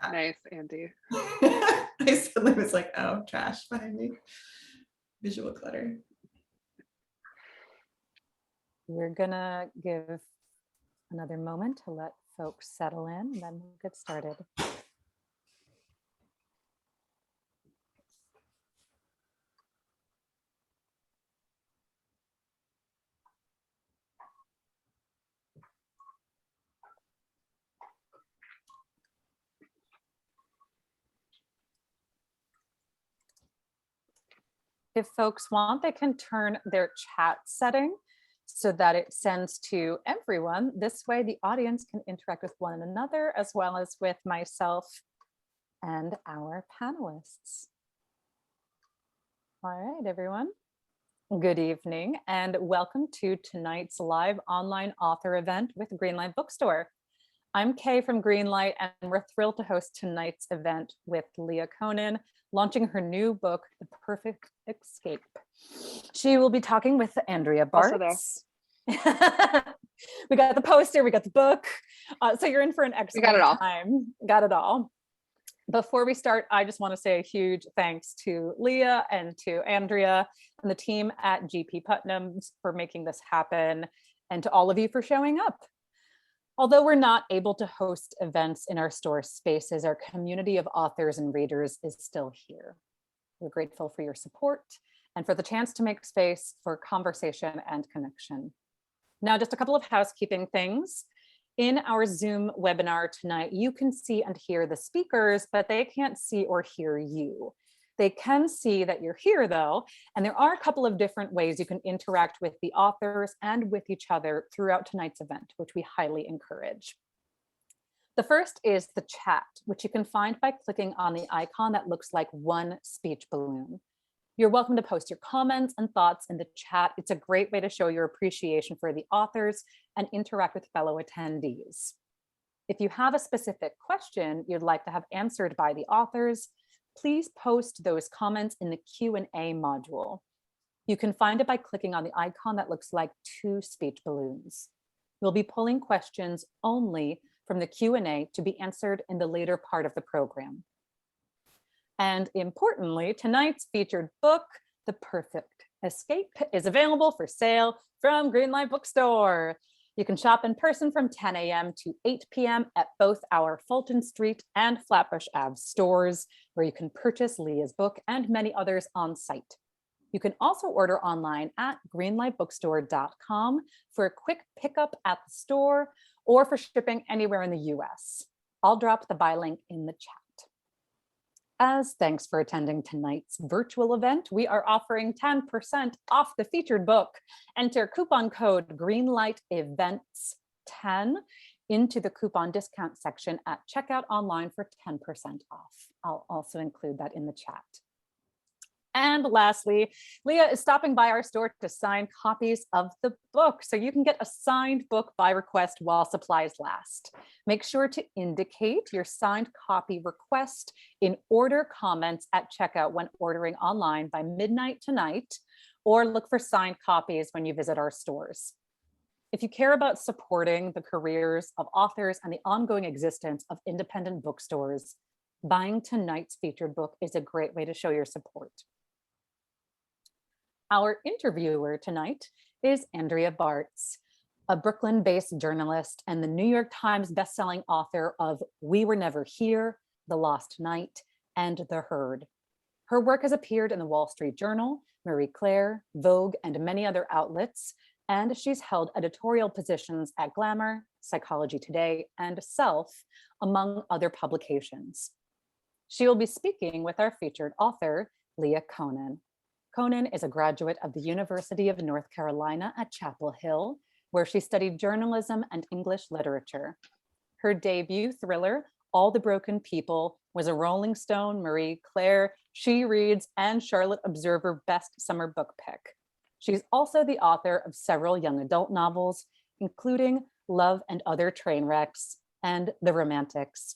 Nice, Andy. I suddenly was like, oh, trash behind me. Visual clutter. We're gonna give another moment to let folks settle in, and then we'll get started. If folks want, they can turn their chat setting so that it sends to everyone. This way the audience can interact with one another as well as with myself and our panelists. All right, everyone. Good evening and welcome to tonight's live online author event with Greenlight Bookstore. I'm Kay from Greenlight, and we're thrilled to host tonight's event with Leah Konen, launching her new book, The Perfect Escape. She will be talking with Andrea Bartz. We got the poster, we got the book. So you're in for an excellent time. Got it all. Before we start, I just want to say a huge thanks to Leah and to Andrea and the team at GP Putnam's for making this happen, and to all of you for showing up. Although we're not able to host events in our store spaces, our community of authors and readers is still here. We're grateful for your support and for the chance to make space for conversation and connection. Now, just a couple of housekeeping things. In our Zoom webinar tonight, you can see and hear the speakers, but they can't see or hear you. They can see that you're here though, and there are a couple of different ways you can interact with the authors and with each other throughout tonight's event, which we highly encourage. The first is the chat, which you can find by clicking on the icon that looks like one speech balloon. You're welcome to post your comments and thoughts in the chat. It's a great way to show your appreciation for the authors and interact with fellow attendees. If you have a specific question you'd like to have answered by the authors, please post those comments in the Q&A module. You can find it by clicking on the icon that looks like two speech balloons. We'll be pulling questions only from the Q&A to be answered in the later part of the program. And importantly, tonight's featured book, The Perfect Escape, is available for sale from Greenlight Bookstore. You can shop in person from 10 a.m. to 8 p.m. at both our Fulton Street and Flatbush Ave stores, where you can purchase Leah's book and many others on site. You can also order online at greenlightbookstore.com for a quick pickup at the store or for shipping anywhere in the US. I'll drop the buy link in the chat. As thanks for attending tonight's virtual event, we are offering 10% off the featured book. Enter coupon code GreenlightEvents10 into the coupon discount section at checkout online for 10% off. I'll also include that in the chat. And lastly, Leah is stopping by our store to sign copies of the book, so you can get a signed book by request while supplies last. Make sure to indicate your signed copy request in order comments at checkout when ordering online by midnight tonight, or look for signed copies when you visit our stores. If you care about supporting the careers of authors and the ongoing existence of independent bookstores, buying tonight's featured book is a great way to show your support. Our interviewer tonight is Andrea Bartz, a Brooklyn-based journalist and the New York Times bestselling author of We Were Never Here, The Lost Night, and The Herd. Her work has appeared in the Wall Street Journal, Marie Claire, Vogue, and many other outlets, and she's held editorial positions at Glamour, Psychology Today, and Self, among other publications. She will be speaking with our featured author, Leah Konen. Konen is a graduate of the University of North Carolina at Chapel Hill, where she studied journalism and English literature. Her debut thriller, All the Broken People, was a Rolling Stone, Marie Claire, She Reads, and Charlotte Observer Best Summer Book Pick. She's also the author of several young adult novels, including Love and Other Trainwrecks and The Romantics.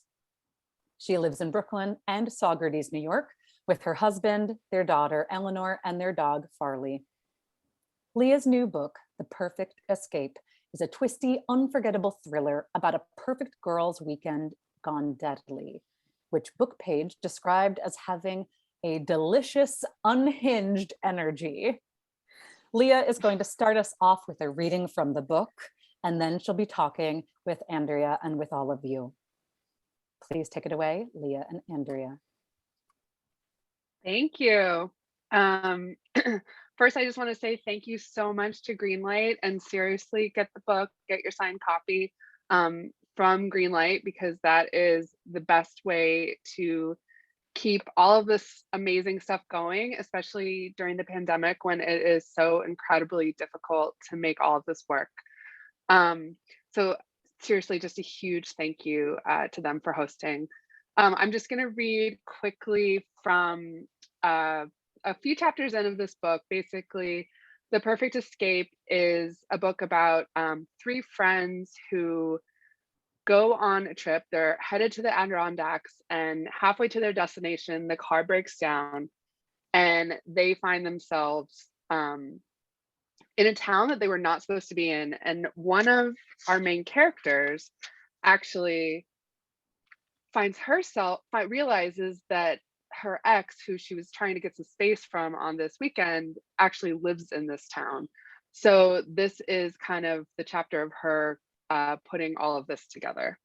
She lives in Brooklyn and Saugerties, New York, with her husband, their daughter, Eleanor, and their dog, Farley. Leah's new book, The Perfect Escape, is a twisty, unforgettable thriller about a perfect girls' weekend gone deadly. which book page described as having a delicious, unhinged energy. Leah is going to start us off with a reading from the book, and then she'll be talking with Andrea and with all of you. Please take it away, Leah and Andrea. Thank you. First, I just want to say thank you so much to Greenlight, and seriously, get the book, get your signed copy from Greenlight, because that is the best way to keep all of this amazing stuff going, especially during the pandemic when it is so incredibly difficult to make all of this work. So seriously, just a huge thank you to them for hosting. I'm just going to read quickly from a few chapters in of this book. Basically, The Perfect Escape is a book about three friends who go on a trip. They're headed to the Adirondacks, and halfway to their destination, the car breaks down and they find themselves in a town that they were not supposed to be in. And one of our main characters actually realizes that her ex, who she was trying to get some space from on this weekend, actually lives in this town. So this is kind of the chapter of her putting all of this together.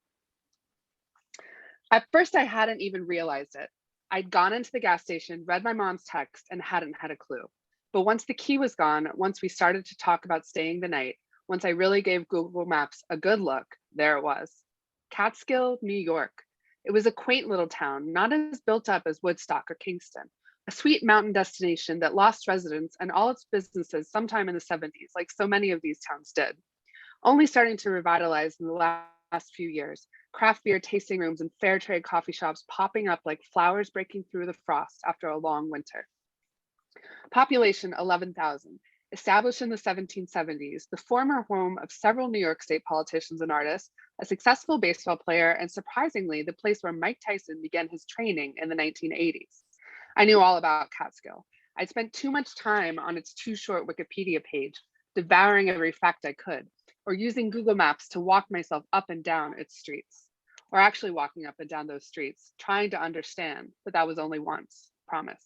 At first, I hadn't even realized it. I'd gone into the gas station, read my mom's text, and hadn't had a clue. But once the key was gone, once we started to talk about staying the night, once I really gave Google Maps a good look, there it was. Catskill, New York. It was a quaint little town, not as built up as Woodstock or Kingston, a sweet mountain destination that lost residents and all its businesses sometime in the 70s, like so many of these towns did. Only starting to revitalize in the last few years, craft beer tasting rooms and fair trade coffee shops popping up like flowers breaking through the frost after a long winter. Population 11,000. Established in the 1770s, the former home of several New York State politicians and artists, a successful baseball player, and surprisingly, the place where Mike Tyson began his training in the 1980s. I knew all about Catskill. I'd spent too much time on its too short Wikipedia page, devouring every fact I could, or using Google Maps to walk myself up and down its streets, or actually walking up and down those streets, trying to understand, but that was only once, promise.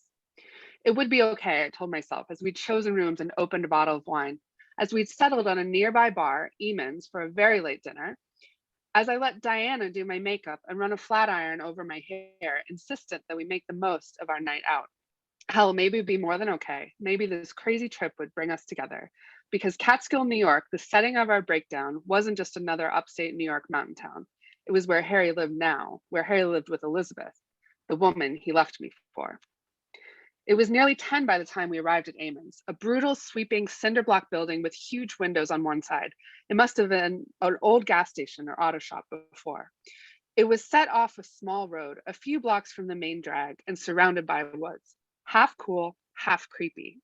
It would be okay, I told myself, as we'd chosen rooms and opened a bottle of wine, as we'd settled on a nearby bar, Eamon's, for a very late dinner, as I let Diana do my makeup and run a flat iron over my hair, insistent that we make the most of our night out. Hell, maybe it'd be more than okay. Maybe this crazy trip would bring us together. Because Catskill, New York, the setting of our breakdown, wasn't just another upstate New York mountain town. It was where Harry lived now, where Harry lived with Elizabeth, the woman he left me for. It was nearly 10 by the time we arrived at Eamon's, a brutal, sweeping cinder block building with huge windows on one side. It must have been an old gas station or auto shop before. It was set off a small road, a few blocks from the main drag, and surrounded by woods. Half cool, half creepy.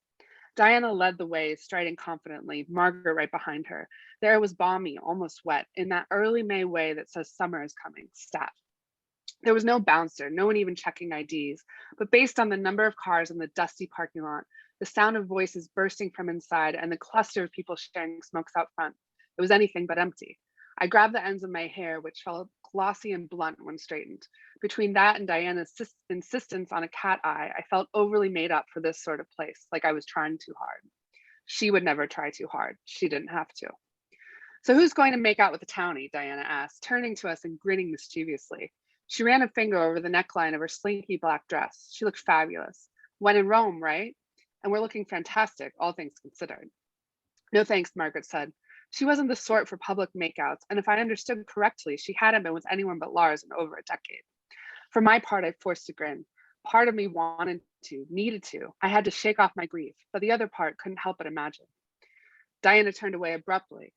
Diana led the way, striding confidently, Margaret right behind her. The air was balmy, almost wet, in that early May way that says summer is coming, stat. There was no bouncer, no one even checking IDs, but based on the number of cars in the dusty parking lot, the sound of voices bursting from inside, and the cluster of people sharing smokes out front, it was anything but empty. I grabbed the ends of my hair, which felt glossy and blunt when straightened. Between that and Diana's insistence on a cat eye, I felt overly made up for this sort of place, like I was trying too hard. She would never try too hard. She didn't have to. So who's going to make out with the townie? Diana asked, turning to us and grinning mischievously. She ran a finger over the neckline of her slinky black dress. She looked fabulous. When in Rome, right? And we're looking fantastic, all things considered. No thanks, Margaret said. She wasn't the sort for public makeouts, and if I understood correctly, she hadn't been with anyone but Lars in over a decade. For my part, I forced a grin. Part of me wanted to, needed to. I had to shake off my grief, but the other part couldn't help but imagine. Diana turned away abruptly,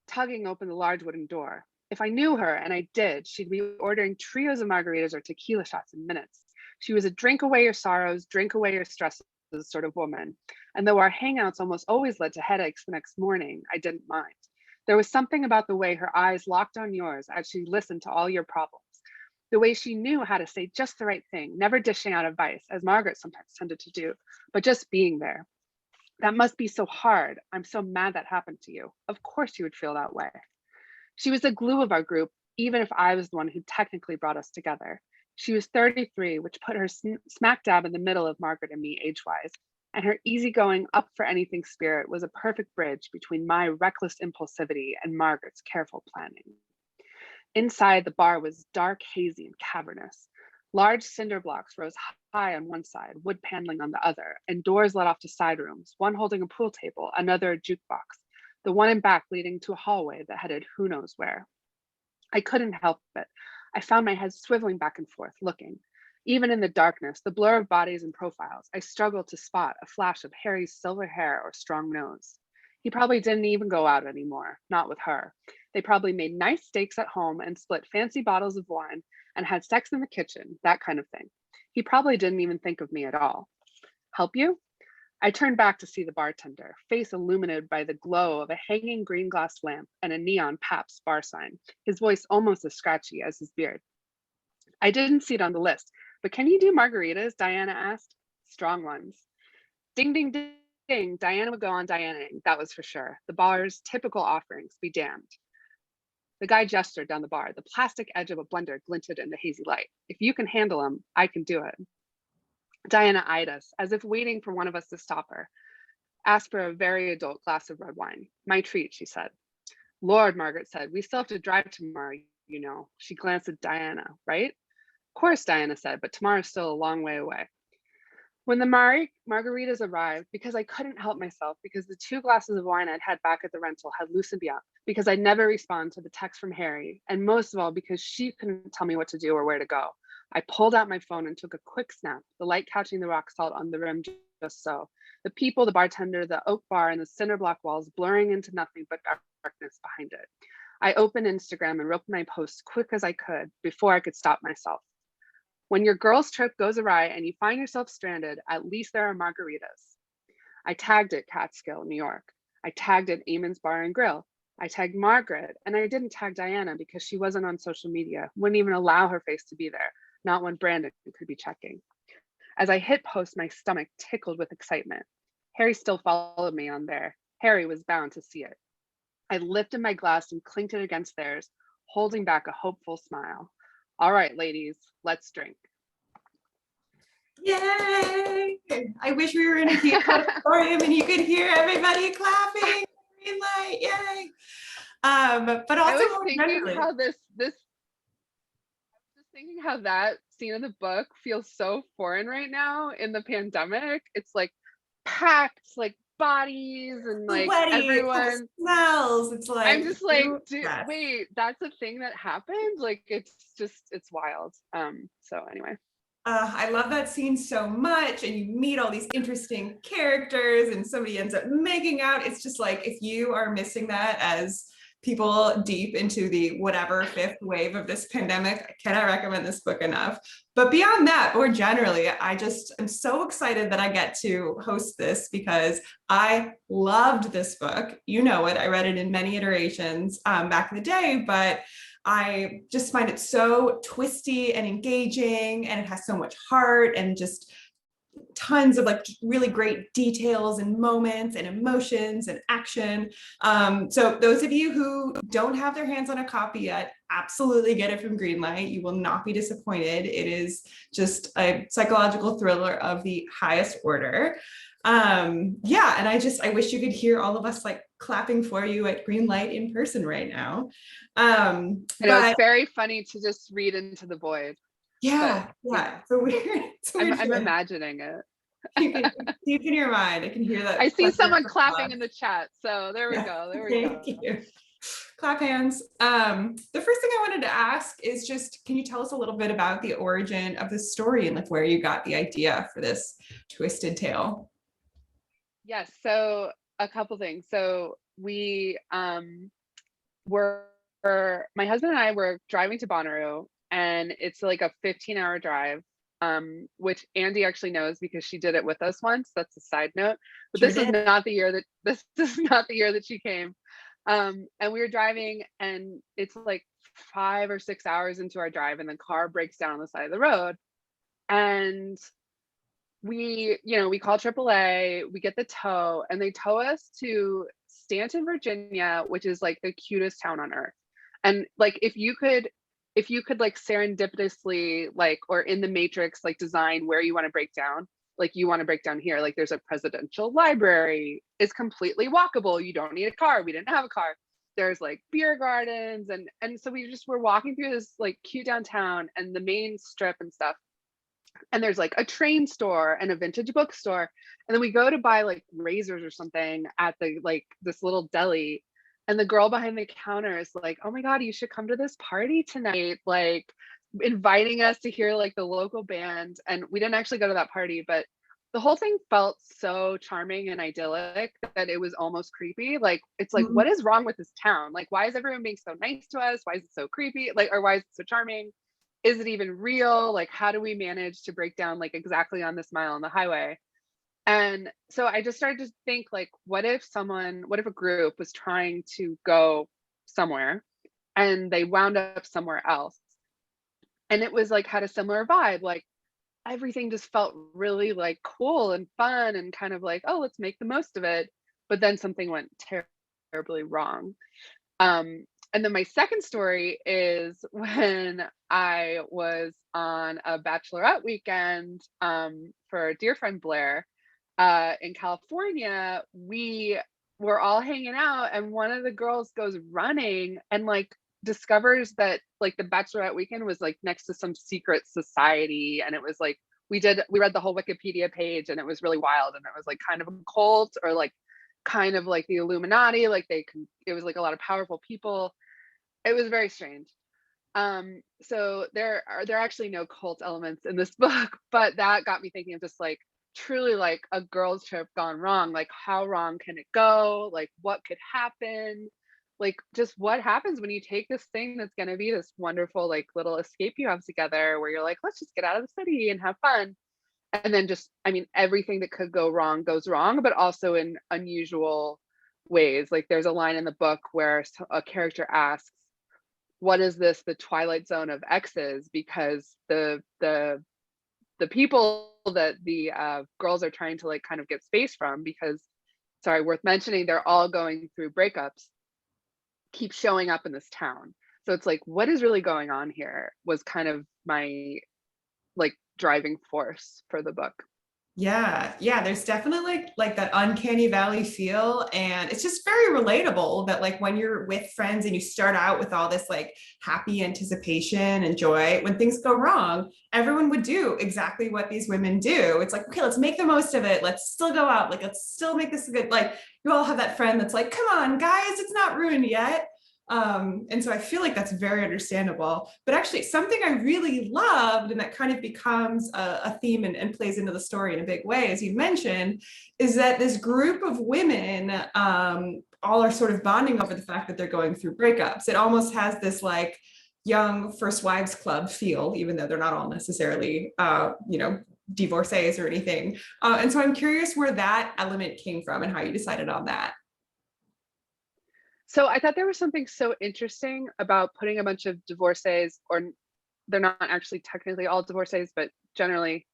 tugging open the large wooden door. If I knew her, and I did, she'd be ordering trios of margaritas or tequila shots in minutes. She was a drink away your sorrows, drink away your stresses sort of woman. And though our hangouts almost always led to headaches the next morning, I didn't mind. There was something about the way her eyes locked on yours as she listened to all your problems. The way she knew how to say just the right thing, never dishing out advice, as Margaret sometimes tended to do, but just being there. That must be so hard. I'm so mad that happened to you. Of course you would feel that way. She was the glue of our group, even if I was the one who technically brought us together. She was 33, which put her smack dab in the middle of Margaret and me age-wise, and her easygoing, up for anything spirit was a perfect bridge between my reckless impulsivity and Margaret's careful planning. Inside, the bar was dark, hazy, and cavernous. Large cinder blocks rose high on one side, wood paneling on the other, and doors led off to side rooms, one holding a pool table, another a jukebox, the one in back leading to a hallway that headed who knows where. I couldn't help it. I found my head swiveling back and forth, looking. Even in the darkness, the blur of bodies and profiles, I struggled to spot a flash of Harry's silver hair or strong nose. He probably didn't even go out anymore, not with her. They probably made nice steaks at home and split fancy bottles of wine and had sex in the kitchen, that kind of thing. He probably didn't even think of me at all. Help you? I turned back to see the bartender, face illuminated by the glow of a hanging green glass lamp and a neon Pabst bar sign, his voice almost as scratchy as his beard. I didn't see it on the list, but can you do margaritas? Diana asked. Strong ones. Ding, ding, ding. Diana would go on Dianaing, that was for sure. The bar's typical offerings, be damned. The guy gestured down the bar. The plastic edge of a blender glinted in the hazy light. If you can handle them, I can do it. Diana eyed us, as if waiting for one of us to stop her. Asked for a very adult glass of red wine. My treat, she said. Lord, Margaret said, we still have to drive tomorrow, you know. She glanced at Diana, right? Of course, Diana said, but tomorrow's still a long way away. When the margaritas arrived, because I couldn't help myself, because the 2 glasses of wine I'd had back at the rental had loosened me up, because I never responded to the text from Harry, and most of all, because she couldn't tell me what to do or where to go, I pulled out my phone and took a quick snap, the light catching the rock salt on the rim just so. The people, the bartender, the oak bar, and the cinder block walls blurring into nothing but darkness behind it. I opened Instagram and wrote my post quick as I could before I could stop myself. When your girl's trip goes awry and you find yourself stranded, at least there are margaritas. I tagged it Catskill, New York. I tagged it Eamon's Bar and Grill. I tagged Margaret, and I didn't tag Diana because she wasn't on social media, wouldn't even allow her face to be there, not when Brandon could be checking. As I hit post, my stomach tickled with excitement. Harry still followed me on there. Harry was bound to see it. I lifted my glass and clinked it against theirs, holding back a hopeful smile. All right, ladies, let's drink. Yay! I wish we were in a huge auditorium and you could hear everybody clapping. Greenlight, yay! But also, I was thinking how this I was just thinking how that scene in the book feels so foreign right now in the pandemic. It's like packed, like bodies and like everyone smells. It's like I'm just like, wait, that's a thing that happened? Like it's wild. So anyway. I love that scene so much, and you meet all these interesting characters and somebody ends up making out. It's just like, if you are missing that as people deep into the whatever 5th wave of this pandemic, I cannot recommend this book enough. But beyond that, more generally, I'm so excited that I get to host this because I loved this book. You know it, I read it in many iterations back in the day, but I just find it so twisty and engaging, and it has so much heart and just tons of like really great details and moments and emotions and action. So those of you who don't have their hands on a copy yet, absolutely get it from Greenlight. You will not be disappointed. It is just a psychological thriller of the highest order. Yeah, and I wish you could hear all of us like clapping for you at Greenlight in person right now. And it was very funny to just read into the void. Yeah, yeah. So weird. I'm imagining it. Deep in your mind, I can hear that. I see someone clapping in the chat. So there we go. There we go. Thank you. Clap hands. The first thing I wanted to ask is just, can you tell us a little bit about the origin of the story and like where you got the idea for this twisted tale? Yes. So a couple things. So we my husband and I were driving to Bonnaroo, and it's like a 15-hour drive, which Andy actually knows because she did it with us once. That's a side note. But this is not the year that she came. And we were driving, and it's like 5 or 6 hours into our drive, and the car breaks down on the side of the road. And we call AAA, we get the tow, and they tow us to Stanton, Virginia, which is like the cutest town on earth. And like, if you could if you could like serendipitously like, or in the matrix, like design where you want to break down, like you want to break down here, like there's a presidential library, it's completely walkable, you don't need a car, we didn't have a car, there's like beer gardens, and so we just were walking through this like cute downtown and the main strip and stuff, and there's like a train store and a vintage bookstore, and then we go to buy like razors or something at the like this little deli, and the girl behind the counter is like, oh my god, you should come to this party tonight, like inviting us to hear like the local band. And we didn't actually go to that party, but the whole thing felt so charming and idyllic that it was almost creepy. Like it's like, what is wrong with this town? Like, why is everyone being so nice to us? Why is it so creepy? Like, or why is it so charming? Is it even real? Like, how do we manage to break down like exactly on this mile on the highway? And so I just started to think like, what if a group was trying to go somewhere and they wound up somewhere else? And it was like, had a similar vibe. Like everything just felt really like cool and fun and kind of like, oh, let's make the most of it. But then something went terribly wrong. And then my second story is when I was on a bachelorette weekend for a dear friend Blair in California. We were all hanging out, and one of the girls goes running and like discovers that like the bachelorette weekend was like next to some secret society, and it was like we read the whole Wikipedia page, and it was really wild, and it was like kind of a cult or like kind of like the Illuminati, like it was like a lot of powerful people. It was very strange. So there are actually no cult elements in this book, but that got me thinking of just like truly like a girl's trip gone wrong. Like how wrong can it go? Like what could happen? Like just what happens when you take this thing that's going to be this wonderful like little escape you have together, where you're like, let's just get out of the city and have fun. And then just, I mean, everything that could go wrong goes wrong, but also in unusual ways. Like there's a line in the book where a character asks, what is this, the twilight zone of exes? Because the people that the girls are trying to like kind of get space from, because, sorry, worth mentioning, they're all going through breakups, keep showing up in this town. So it's like, what is really going on here was kind of my like driving force for the book. Yeah, there's definitely like that uncanny valley feel, and it's just very relatable that like when you're with friends and you start out with all this like happy anticipation and joy, when things go wrong, everyone would do exactly what these women do. It's like, okay, let's make the most of it, let's still go out, like let's still make this a good, like you all have that friend that's like, come on guys, it's not ruined yet. And so I feel like that's very understandable. But actually, something I really loved, and that kind of becomes a theme and plays into the story in a big way, as you mentioned, is that this group of women all are sort of bonding over the fact that they're going through breakups. It almost has this like young First Wives Club feel, even though they're not all necessarily, divorcees or anything. And so I'm curious where that element came from and how you decided on that. So I thought there was something so interesting about putting a bunch of divorcees, or they're not actually technically all divorcees, but generally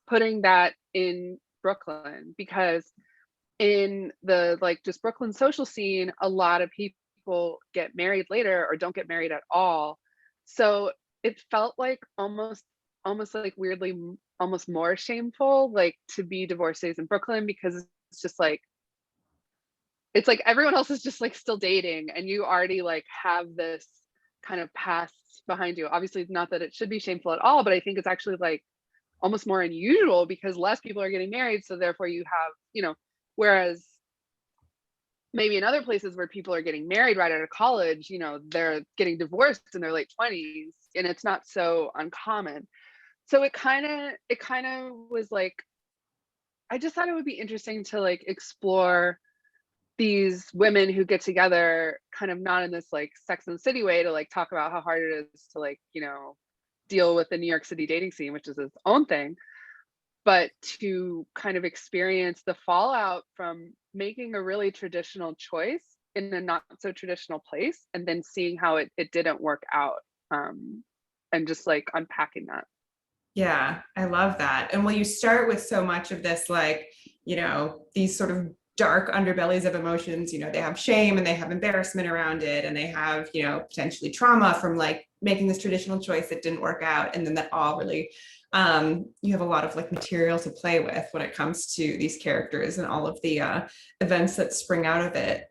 putting that in Brooklyn, because in the like just Brooklyn social scene, a lot of people get married later or don't get married at all. So it felt like almost like weirdly almost more shameful like to be divorcees in Brooklyn, because it's just like, it's like everyone else is just like still dating, and you already like have this kind of past behind you. Obviously not that it should be shameful at all, but I think it's actually like almost more unusual because less people are getting married, so therefore you have, whereas maybe in other places where people are getting married right out of college, they're getting divorced in their late 20s, and it's not so uncommon. So it kind of was like, I just thought it would be interesting to like explore these women who get together kind of not in this like Sex and the City way to like talk about how hard it is to like, deal with the New York City dating scene, which is its own thing, but to kind of experience the fallout from making a really traditional choice in a not so traditional place, and then seeing how it didn't work out, and just like unpacking that. Yeah, I love that. And when you start with so much of this, like, these sort of dark underbellies of emotions. They have shame and they have embarrassment around it, and they have, potentially trauma from like making this traditional choice that didn't work out. And then that all really, you have a lot of like material to play with when it comes to these characters and all of the events that spring out of it.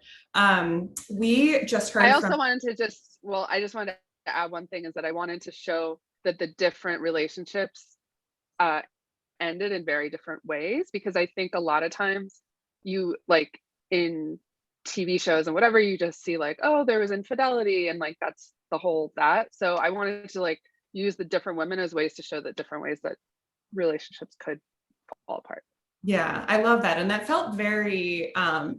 We just heard I also wanted to I just wanted to add one thing, is that I wanted to show that the different relationships ended in very different ways, because I think a lot of times you like in TV shows and whatever, you just see like, oh, there was infidelity and like that's the whole that. So I wanted to like use the different women as ways to show that different ways that relationships could fall apart. Yeah, I love that. And that felt very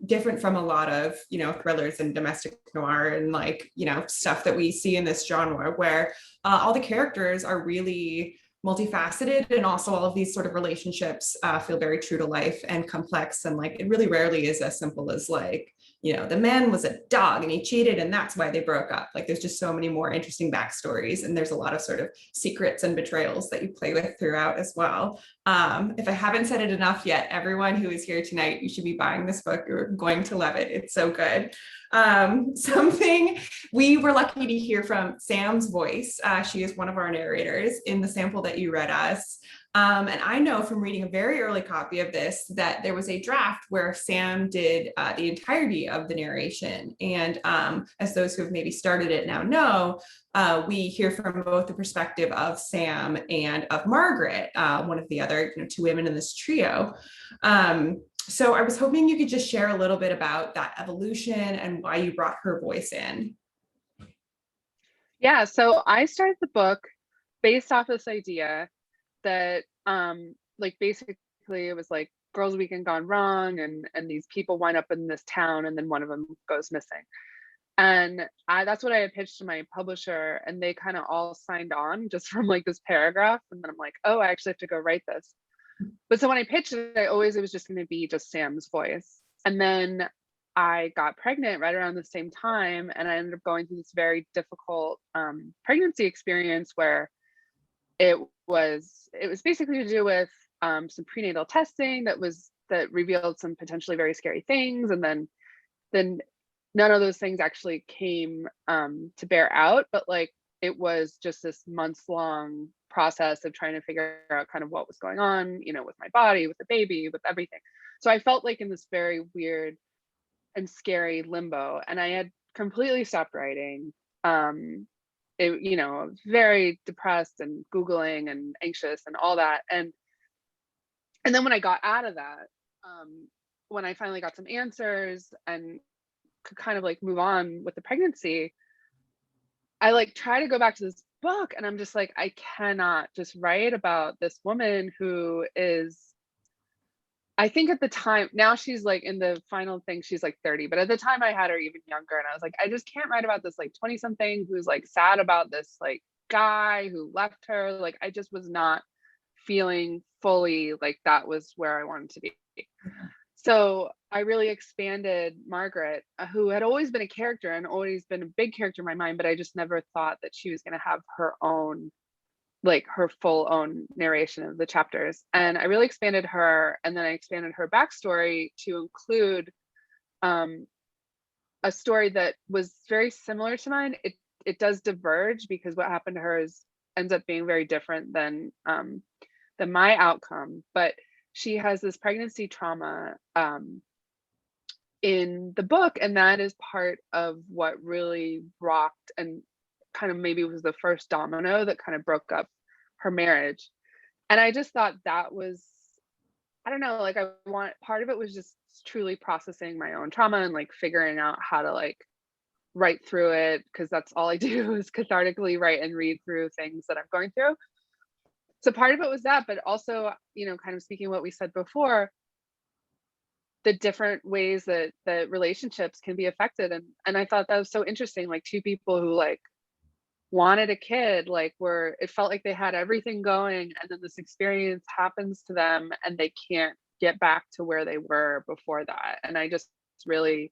different from a lot of, thrillers and domestic noir and like, stuff that we see in this genre, where all the characters are really multifaceted, and also all of these sort of relationships feel very true to life and complex. And like, it really rarely is as simple as like, the man was a dog and he cheated and that's why they broke up. Like, there's just so many more interesting backstories, and there's a lot of sort of secrets and betrayals that you play with throughout as well. If I haven't said it enough yet, everyone who is here tonight, you should be buying this book. You're going to love it. It's so good. Something we were lucky to hear from Sam's voice. She is one of our narrators in the sample that you read us. And I know from reading a very early copy of this that there was a draft where Sam did the entirety of the narration. And as those who have maybe started it now know, we hear from both the perspective of Sam and of Margaret, one of the other two women in this trio. So I was hoping you could just share a little bit about that evolution and why you brought her voice in. Yeah, so I started the book based off this idea that like basically it was like girls' weekend gone wrong, and these people wind up in this town and then one of them goes missing. And that's what I had pitched to my publisher, and they kind of all signed on just from like this paragraph. And then I'm like, oh, I actually have to go write this. But so when I pitched it, it was just going to be just Sam's voice. And then I got pregnant right around the same time, and I ended up going through this very difficult pregnancy experience where it was basically to do with some prenatal testing that revealed some potentially very scary things, and then none of those things actually came to bear out, but like it was just this months long process of trying to figure out kind of what was going on, with my body, with the baby, with everything. So I felt like in this very weird and scary limbo, and I had completely stopped writing. Very depressed and Googling and anxious and all that. And then when I got out of that, when I finally got some answers and could kind of like move on with the pregnancy, I like try to go back to this book, and I'm just like, I cannot just write about this woman who is, I think at the time, now she's like in the final thing, she's like 30, but at the time I had her even younger, and I was like, I just can't write about this like 20 something who's like sad about this like guy who left her. Like, I just was not feeling fully like that was where I wanted to be. So I really expanded Margaret, who had always been a character and always been a big character in my mind, but I just never thought that she was going to have her own, like her full own narration of the chapters. And I really expanded her, and then I expanded her backstory to include a story that was very similar to mine. It does diverge, because what happened to her ends up being very different than my outcome. But she has this pregnancy trauma in the book, and that is part of what really rocked and kind of maybe was the first domino that kind of broke up her marriage. And I just thought that was, I don't know, like part of it was just truly processing my own trauma and like figuring out how to like write through it, because that's all I do is cathartically write and read through things that I'm going through. So part of it was that, but also, kind of speaking what we said before, the different ways that relationships can be affected. And I thought that was so interesting, like two people who like wanted a kid, like it felt like they had everything going, and then this experience happens to them and they can't get back to where they were before that. And I just really,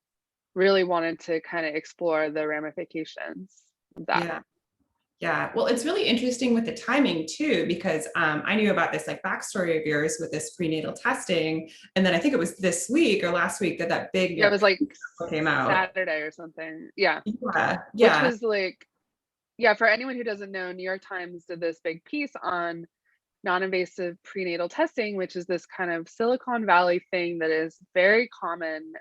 really wanted to kind of explore the ramifications of that. Yeah. Yeah, well, it's really interesting with the timing too, because I knew about this like backstory of yours with this prenatal testing, and then I think it was this week or last week that that big Yeah, it was like came out. Saturday or something. Yeah. Yeah, Which yeah, was like, yeah, for anyone who doesn't know, New York Times did this big piece on non-invasive prenatal testing, which is this kind of Silicon Valley thing that is very common.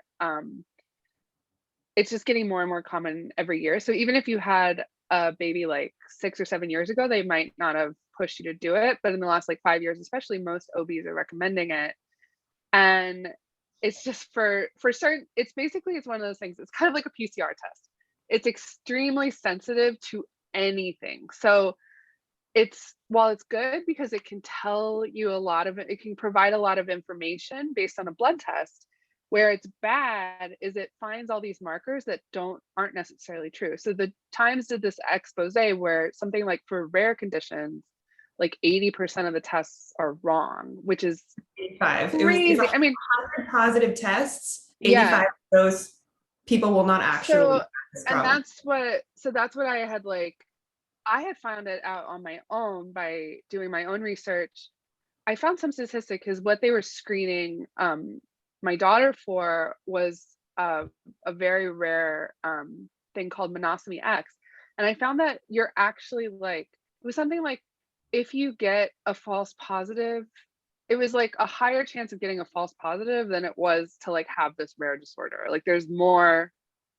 It's just getting more and more common every year. So even if you had a baby like 6 or 7 years ago, they might not have pushed you to do it. But in the last like 5 years, especially, most OBs are recommending it. And it's just for certain, it's one of those things. It's kind of like a PCR test. It's extremely sensitive to anything. So while it's good because it can tell you a lot of it can provide a lot of information based on a blood test. Where it's bad is it finds all these markers that aren't necessarily true. So the Times did this expose where something like for rare conditions, like 80% of the tests are wrong, which is 85. crazy. It's I mean, 100 positive tests. yeah. 85 of those people will not actually So, have this and problem. that's what I had found it out on my own by doing my own research. I found some statistic because what they were screening my daughter for was a very rare thing called monosomy X. And I found that you're actually like, it was something like if you get a false positive, it was like a higher chance of getting a false positive than it was to like have this rare disorder. Like there's more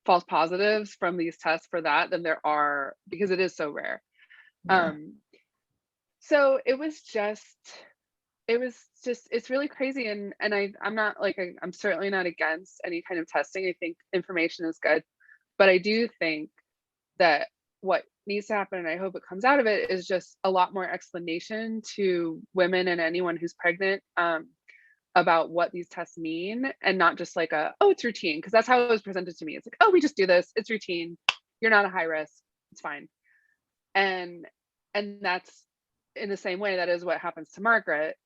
false positives from these tests for that than there are because it is so rare. Yeah. So it's really crazy. And I'm not like, I'm certainly not against any kind of testing. I think information is good, but I do think that what needs to happen, and I hope it comes out of it, is just a lot more explanation to women and anyone who's pregnant about what these tests mean, and not just like oh, it's routine, because that's how it was presented to me. It's like, oh, we just do this, it's routine, you're not a high risk, it's fine. And that's in the same way that is what happens to Margaret,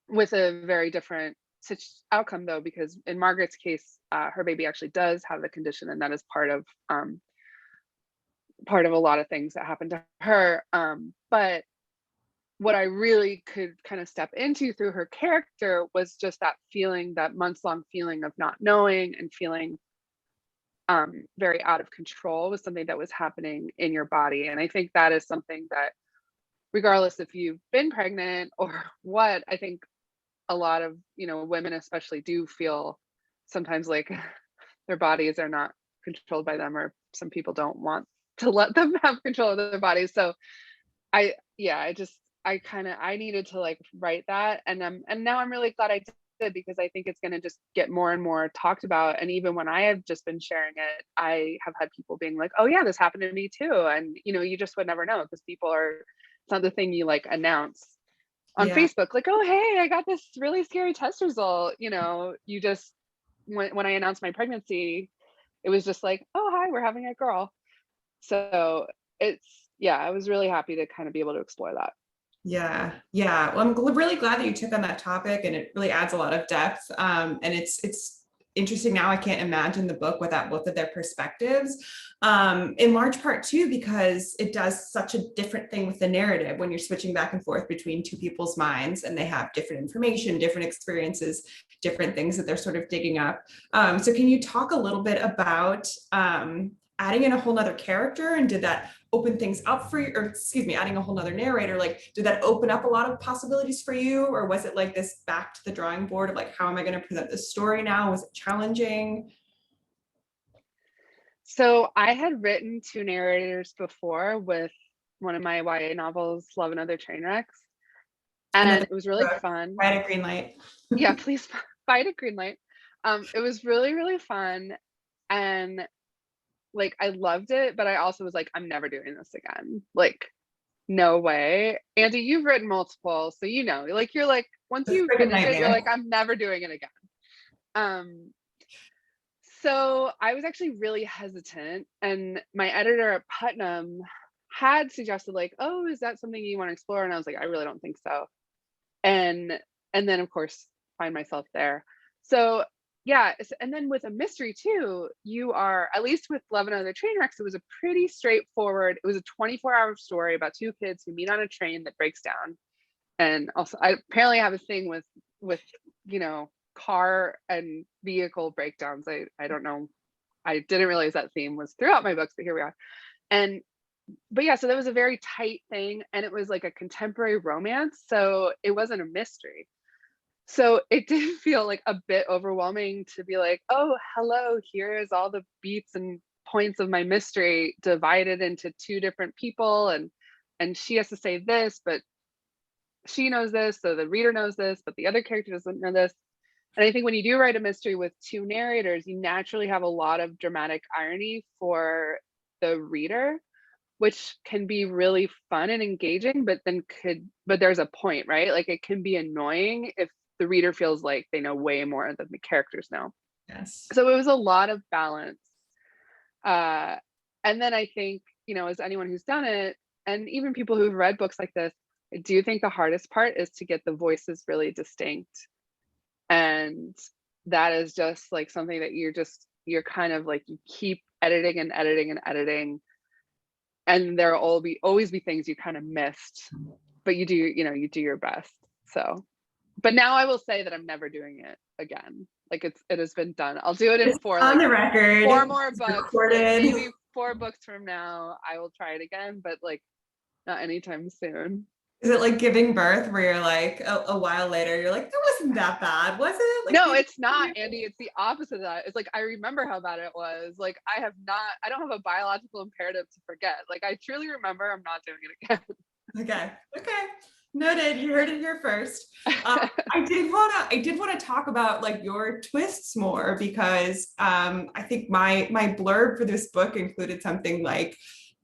with a very different outcome though, because in Margaret's case, her baby actually does have the condition, and that is part of a lot of things that happened to her. But what I really could kind of step into through her character was just that feeling, that months-long feeling of not knowing and feeling very out of control, was something that was happening in your body. And I think that is something that, regardless if you've been pregnant or what, I think a lot of women especially do feel sometimes like their bodies are not controlled by them, or some people don't want to let them have control of their bodies. So I needed to like write that, and now I'm really glad I did, because I think it's going to just get more and more talked about. And even when I have just been sharing it, I have had people being like, oh yeah, this happened to me too. And you just would never know, because it's not the thing you like announce on Facebook, like, oh hey, I got this really scary test result. You just, when I announced my pregnancy, it was just like, oh hi, we're having a girl. So I was really happy to kind of be able to explore that. Yeah. Well, I'm really glad that you took on that topic, and it really adds a lot of depth. And it's interesting now. I can't imagine the book without both of their perspectives, in large part too, because it does such a different thing with the narrative when you're switching back and forth between two people's minds, and they have different information, different experiences, different things that they're sort of digging up. So can you talk a little bit about adding in a whole nother character, and did that open things up for you, or excuse me, adding a whole nother narrator, like did that open up a lot of possibilities for you, or was it like this back to the drawing board of like, how am I going to present this story now? Was it challenging? So I had written 2 narrators before with one of my YA novels, Love and Other Trainwrecks, and it was really fun. Right at Greenlight. Yeah, please buy it at Greenlight. It was really, really fun, and like I loved it, but I also was like, I'm never doing this again. Like, no way. Andy, you've written multiple, so like you're like, once you finish it, you're like, I'm never doing it again. So I was actually really hesitant, and my editor at Putnam had suggested like, oh, is that something you want to explore? And I was like, I really don't think so. And then of course find myself there. So and then with a mystery too, you are, at least with Love and Other Trainwrecks, it was a pretty straightforward, it was a 24-hour story about two kids who meet on a train that breaks down. And also I apparently have a thing with car and vehicle breakdowns. I don't know, I didn't realize that theme was throughout my books, but here we are. But yeah, so that was a very tight thing, and it was like a contemporary romance, so it wasn't a mystery. So it did feel like a bit overwhelming to be like, oh, hello, here's all the beats and points of my mystery divided into two different people, and she has to say this, but she knows this, so the reader knows this, but the other character doesn't know this. And I think when you do write a mystery with two narrators, you naturally have a lot of dramatic irony for the reader, which can be really fun and engaging, but there's a point, right? Like it can be annoying if the reader feels like they know way more than the characters know. Yes. So it was a lot of balance. And then I think, as anyone who's done it, and even people who've read books like this, I do think the hardest part is to get the voices really distinct. And that is just like something that you're kind of like, you keep editing and editing and editing. And there'll always be things you kind of missed, but you do your best. So, but now I will say that I'm never doing it again. Like it has been done. I'll do it in on the record, 4 more books. recorded. Like maybe 4 books from now, I will try it again, but like not anytime soon. Is it like giving birth where you're like a while later, you're like, that wasn't that bad, was it? Like, no, it's not, Andy. It's the opposite of that. It's like, I remember how bad it was. Like I don't have a biological imperative to forget. Like I truly remember. I'm not doing it again. Okay. Noted. You heard it here first. I did want to talk about like your twists more, because I think my blurb for this book included something like,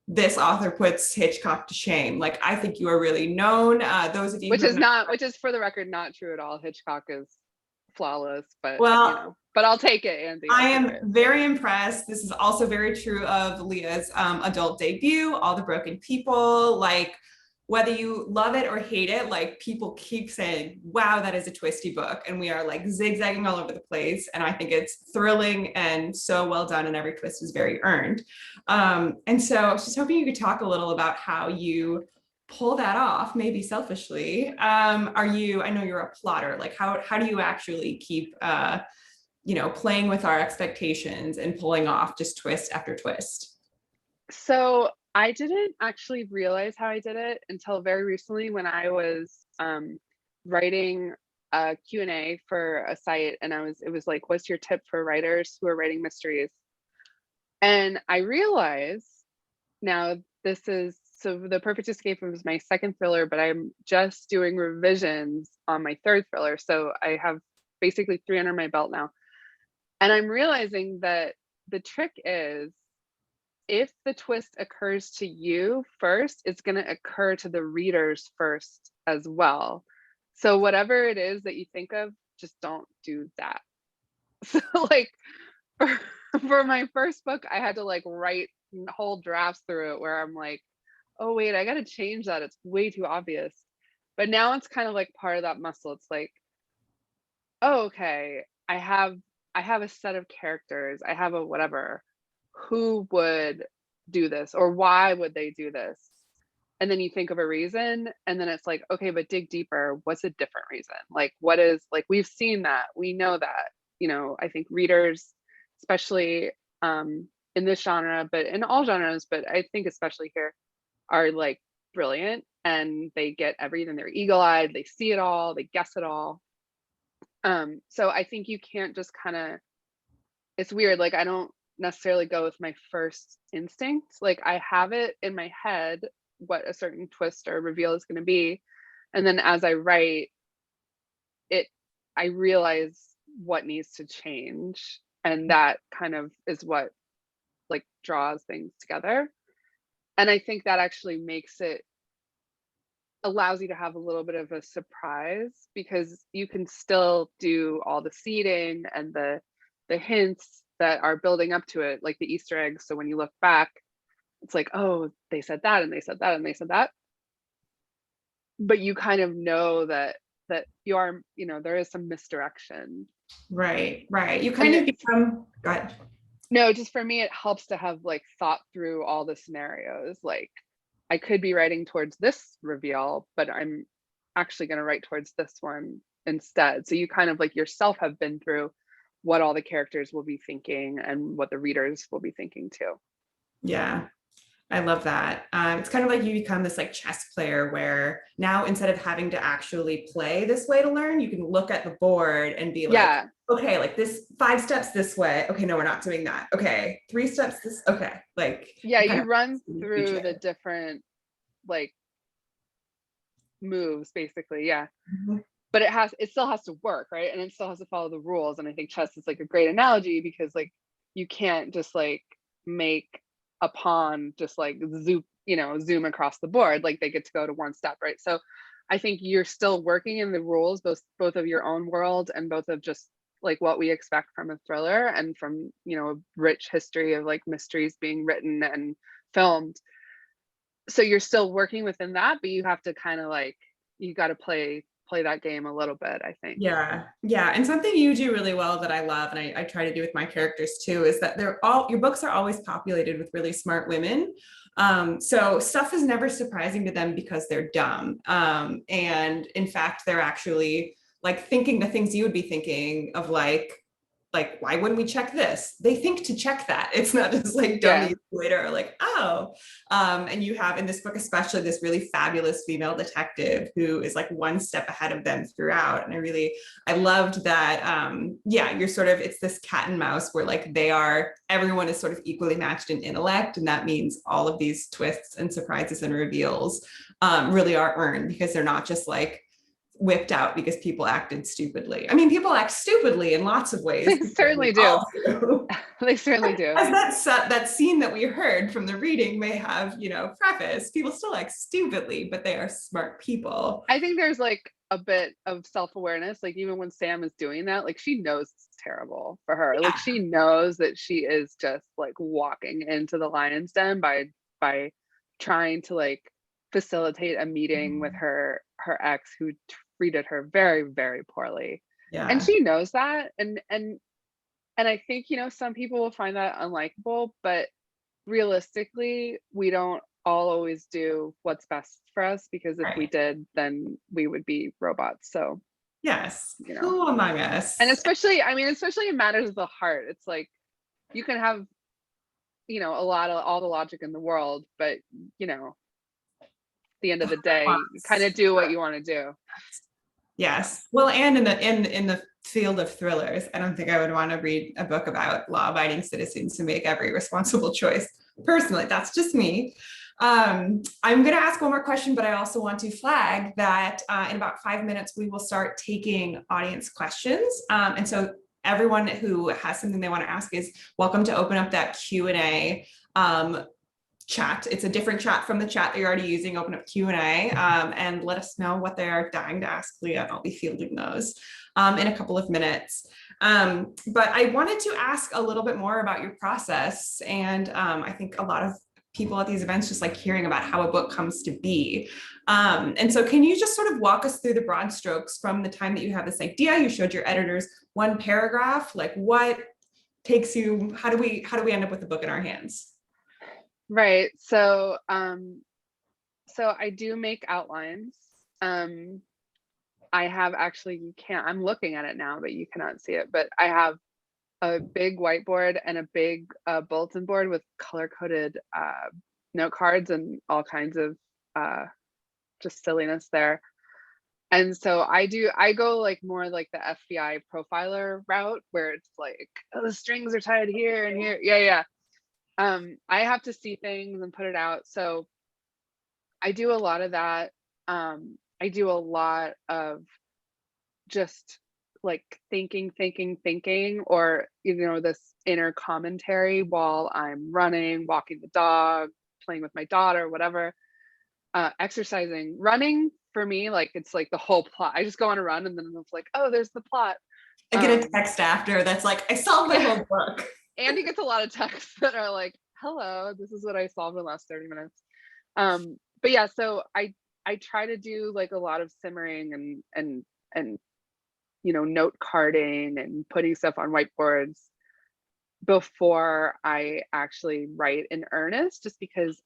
this author puts Hitchcock to shame. Like I think you are really known. Those of you which is for the record not true at all. Hitchcock is flawless, but but I'll take it, Andy. I am very impressed. This is also very true of Leah's adult debut, All the Broken People. Like whether you love it or hate it, like people keep saying, wow, that is a twisty book. And we are like zigzagging all over the place. And I think it's thrilling and so well done. And every twist is very earned. And so I was just hoping you could talk a little about how you pull that off, maybe selfishly. I know you're a plotter. Like how do you actually keep, playing with our expectations and pulling off just twist after twist? So I didn't actually realize how I did it until very recently when I was writing a Q&A for a site, and it was like, what's your tip for writers who are writing mysteries? And I realized now The Perfect Escape was my second thriller, but I'm just doing revisions on my third thriller. So I have basically 3 under my belt now. And I'm realizing that the trick is, if the twist occurs to you first, it's going to occur to the readers first as well. So whatever it is that you think of, just don't do that. So like for my first book, I had to like write whole drafts through it where I'm like, oh wait, I got to change that. It's way too obvious. But now it's kind of like part of that muscle. It's like, oh, okay, I have a set of characters. I have a whatever. Who would do this, or why would they do this? And then you think of a reason, and then it's like, okay, but dig deeper. What's a different reason? Like, what is, like, we've seen that, we know that, I think readers, especially in this genre, but in all genres, but I think especially here, are like brilliant, and they get everything. They're eagle-eyed, they see it all, they guess it all. So I think you can't just kind of, it's weird, like I don't necessarily go with my first instinct. Like I have it in my head what a certain twist or reveal is going to be, and then as I write it, I realize what needs to change, and that kind of is what like draws things together. And I think that actually allows you to have a little bit of a surprise, because you can still do all the seeding and the hints that are building up to it, like the Easter eggs. So when you look back, it's like, oh, they said that, and they said that, and they said that. But you kind of know that you are, there is some misdirection. Right. You kind of become, go ahead. No, just for me, it helps to have like thought through all the scenarios. Like I could be writing towards this reveal, but I'm actually going to write towards this one instead. So you kind of like yourself have been through what all the characters will be thinking and what the readers will be thinking too. Yeah. I love that. It's kind of like you become this like chess player where now instead of having to actually play this way to learn, you can look at the board and be like, Yeah. okay, like this 5 steps this way. Okay, no, we're not doing that. Okay, 3 steps this. Okay, like Yeah, kind you of run each through other. the different like moves basically. Yeah. Mhm. But it still has to work, right? And it still has to follow the rules. And I think chess is like a great analogy because like you can't just like make a pawn just like zoom across the board. Like they get to go to one step, right? So I think you're still working in the rules, both of your own world and both of just like what we expect from a thriller and from a rich history of like mysteries being written and filmed. So you're still working within that, but you have to kind of like you got to play that game a little bit, I think. Yeah. And something you do really well that I love, and I try to do with my characters too, is that your books are always populated with really smart women. So stuff is never surprising to them because they're dumb. And in fact, they're actually like thinking the things you would be thinking of, like why wouldn't we check this? They think to check that. It's not just like Yeah. dummies later are like, oh. And you have in this book especially this really fabulous female detective who is like one step ahead of them throughout. And I loved that. You're sort of, it's this cat and mouse where like everyone is sort of equally matched in intellect, and that means all of these twists and surprises and reveals really are earned because they're not just like whipped out because people acted stupidly. I mean, people act stupidly in lots of ways. They certainly do. They certainly do. As that scene that we heard from the reading may have, preface, people still act stupidly, but they are smart people. I think there's like a bit of self-awareness, like even when Sam is doing that, like she knows it's terrible for her. Yeah. Like she knows that she is just like walking into the lion's den by trying to like facilitate a meeting with her ex who treated her very, very poorly. Yeah. And she knows that. And I think, some people will find that unlikable, but realistically, we don't all always do what's best for us, because if we did, then we would be robots. So yes, who among us? And especially in matters of the heart, it's like you can have, all the logic in the world, but at the end of the day, you kind of do what you want to do. Yes. Well, and in the field of thrillers, I don't think I would want to read a book about law-abiding citizens who make every responsible choice. Personally, that's just me. I'm going to ask one more question, but I also want to flag that in about 5 minutes, we will start taking audience questions. And so everyone who has something they want to ask is welcome to open up that Q&A chat. It's a different chat from the chat that you're already using. Open up Q&A and let us know what they're dying to ask Leah, and I'll be fielding those in a couple of minutes. But I wanted to ask a little bit more about your process. And I think a lot of people at these events just like hearing about how a book comes to be. And so can you just sort of walk us through the broad strokes from the time that you have this idea, you showed your editors one paragraph, like what takes you, how do we end up with the book in our hands? Right. So I do make outlines. I have actually, I'm looking at it now, but you cannot see it, but I have a big whiteboard and a big bulletin board with color-coded note cards and all kinds of just silliness there. And so I go like more like the FBI profiler route, where it's like, oh, the strings are tied here and here. Yeah. I have to see things and put it out. So I do a lot of that. I do a lot of just like thinking, or, this inner commentary while I'm running, walking the dog, playing with my daughter, whatever, exercising. Running for me, like it's like the whole plot. I just go on a run and then it's like, oh, there's the plot. I get a text after that's like, I solved my whole book. Andy gets a lot of texts that are like, hello, this is what I solved in the last 30 minutes. But yeah, so I try to do like a lot of simmering and note carding and putting stuff on whiteboards before I actually write in earnest, just because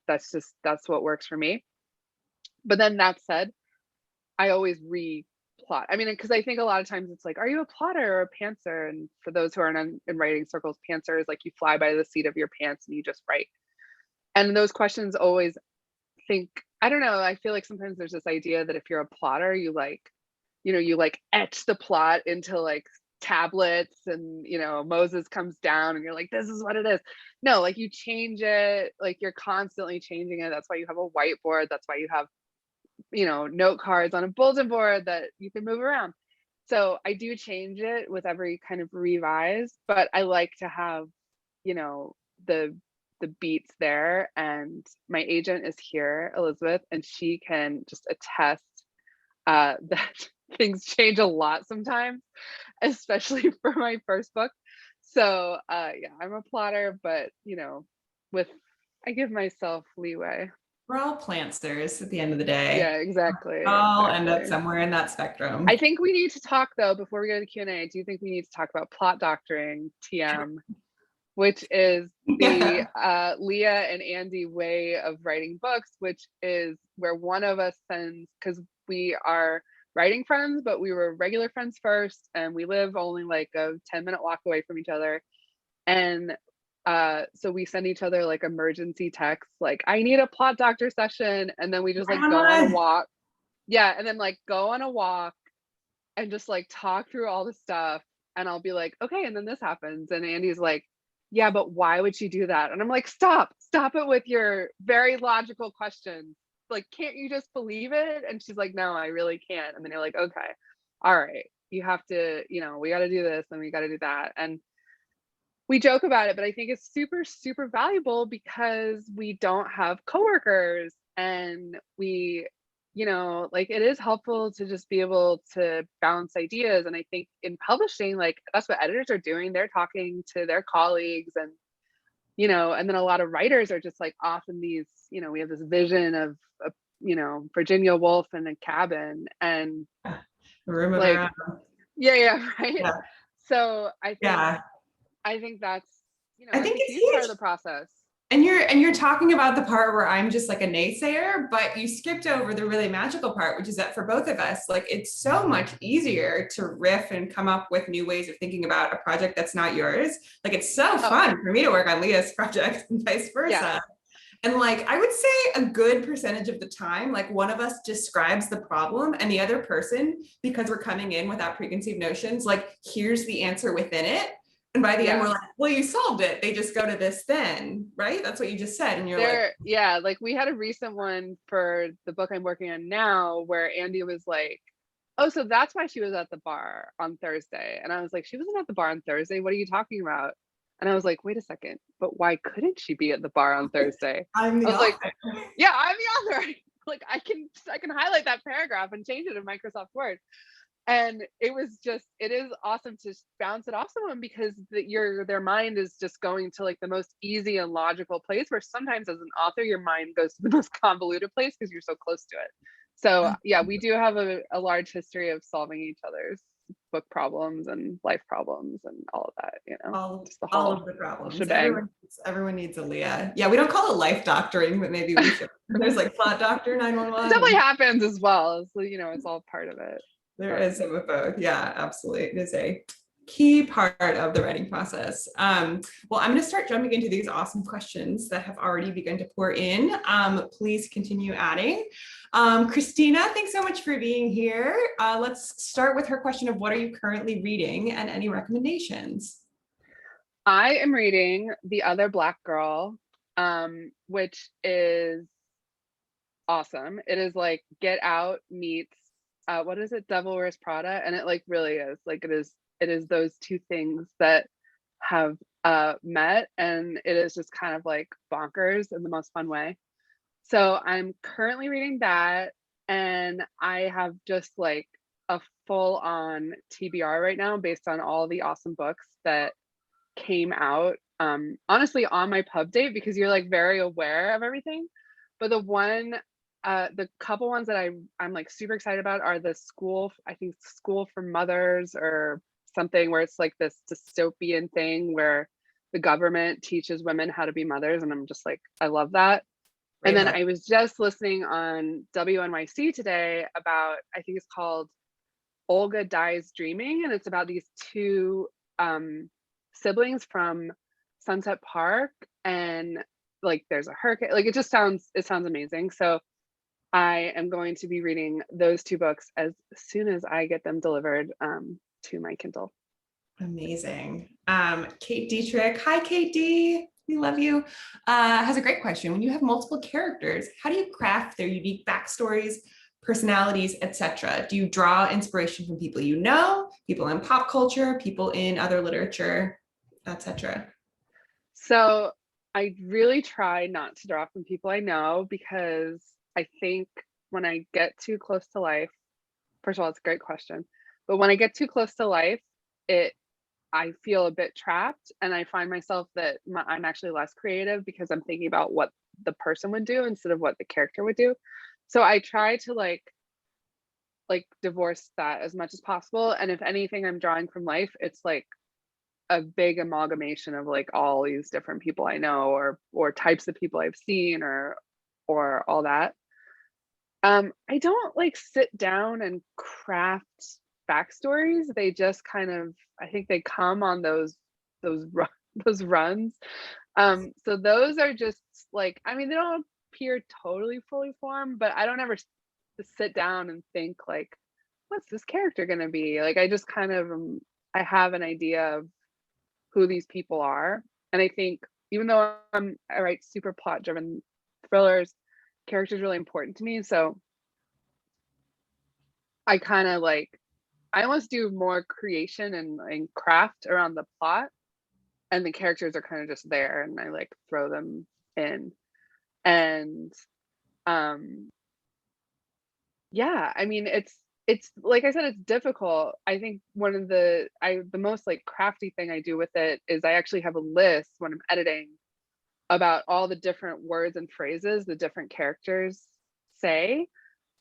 that's what works for me. But then that said, I always plot. I mean, because I think a lot of times it's like, are you a plotter or a pantser? And for those who aren't in writing circles, pantser is like you fly by the seat of your pants and you just write. And those questions always I don't know, I feel like sometimes there's this idea that if you're a plotter, you etch the plot into like tablets and Moses comes down and you're like, this is what it is. No, like you change it, like you're constantly changing it. That's why you have a whiteboard. That's why you have note cards on a bulletin board that you can move around. So I do change it with every kind of revise, but I like to have the beats there. And my agent is here, Elizabeth, and she can just attest that things change a lot sometimes, especially for my first book. So yeah, I'm a plotter, but I give myself leeway. We're all plantsters at the end of the day. Yeah, exactly. I'll end up somewhere in that spectrum. I think we need to talk though, before we go to Q&A, I do think we need to talk about plot doctoring, TM, which is the Leah and Andy way of writing books, which is where one of us sends, because we are writing friends, but we were regular friends first, and we live only like a 10-minute walk away from each other. And so we send each other like emergency texts, like, I need a plot doctor session. And then we just like go on a walk. Yeah. And then like go on a walk and just like talk through all the stuff. And I'll be like, okay. And then this happens. And Andy's like, yeah, but why would she do that? And I'm like, stop it with your very logical questions. Like, can't you just believe it? And she's like, no, I really can't. And then you're like, okay, all right, you have to, we got to do this and we got to do that. And we joke about it, but I think it's super, super valuable because we don't have coworkers, and we, like, it is helpful to just be able to bounce ideas. And I think in publishing, like, that's what editors are doing. They're talking to their colleagues, and, and then a lot of writers are just like off in these, we have this vision of, Virginia Woolf in a cabin and like, yeah, right. Yeah. So I think that's, I think it's a huge part of the process. And you're talking about the part where I'm just like a naysayer, but you skipped over the really magical part, which is that for both of us, like, it's so much easier to riff and come up with new ways of thinking about a project that's not yours. Like, it's so fun for me to work on Leah's project and vice versa. Yeah. And like, I would say a good percentage of the time, like, one of us describes the problem and the other person, because we're coming in without preconceived notions, like, here's the answer within it. And by the end, we're like, well, you solved it. They just go to this then, right? That's what you just said. And you're like, yeah, like we had a recent one for the book I'm working on now where Andy was like, oh, so that's why she was at the bar on Thursday. And I was like, she wasn't at the bar on Thursday. What are you talking about? And I was like, wait a second, but why couldn't she be at the bar on Thursday? I'm the author. Like, yeah, I'm the author. Like, I can highlight that paragraph and change it in Microsoft Word. And it is awesome to bounce it off someone, because their mind is just going to like the most easy and logical place, where sometimes as an author, your mind goes to the most convoluted place because you're so close to it. So yeah, we do have a large history of solving each other's book problems and life problems and all of that, all of the problems. Everyone needs a Leah. Yeah, we don't call it life doctoring, but maybe we should. There's like plot doctor 911. It definitely happens as well. So, it's all part of it. There is some of both. Yeah, absolutely. It is a key part of the writing process. Well, I'm going to start jumping into these awesome questions that have already begun to pour in. Please continue adding. Christina, thanks so much for being here. Let's start with her question of what are you currently reading and any recommendations? I am reading The Other Black Girl, which is awesome. It is like Get Out meets what is it, Devil Wears Prada, and it like really is like it is those two things that have met, and it is just kind of like bonkers in the most fun way. So I'm currently reading that, and I have just like a full-on TBR right now based on all the awesome books that came out honestly on my pub date, because you're like very aware of everything. But the one The couple ones that I'm like super excited about are the school, I think School for Mothers or something, where it's like this dystopian thing where the government teaches women how to be mothers, and I'm just like, I love that. And then I was just listening on WNYC today about, I think it's called Olga Dies Dreaming, and it's about these two siblings from Sunset Park, and like there's a hurricane, like it sounds amazing. So I am going to be reading those two books as soon as I get them delivered to my Kindle. Amazing. Kate Dietrich, hi Kate D, we love you, has a great question. When you have multiple characters, how do you craft their unique backstories, personalities, etc.? Do you draw inspiration from people you know, people in pop culture, people in other literature, etc.? So I really try not to draw from people I know, because I think when I get too close to life, first of all, it's a great question, but when I get too close to life, I feel a bit trapped, and I find myself that I'm actually less creative because I'm thinking about what the person would do instead of what the character would do. So I try to like divorce that as much as possible. And if anything I'm drawing from life, it's like a big amalgamation of like all these different people I know, or types of people I've seen, or all that. I don't like sit down and craft backstories. They just kind of, I think they come on those those runs. So those are just like, I mean, they don't appear totally fully formed, but I don't ever sit down and think like, what's this character gonna be? Like I just kind of I have an idea of who these people are. And I think even though I write super plot driven thrillers, character is really important to me. So I kind of like, I almost do more creation and craft around the plot, and the characters are kind of just there, and I like throw them in. And yeah, I mean, it's like I said, it's difficult. I think one of the most like crafty thing I do with it is I actually have a list when I'm editing about all the different words and phrases the different characters say,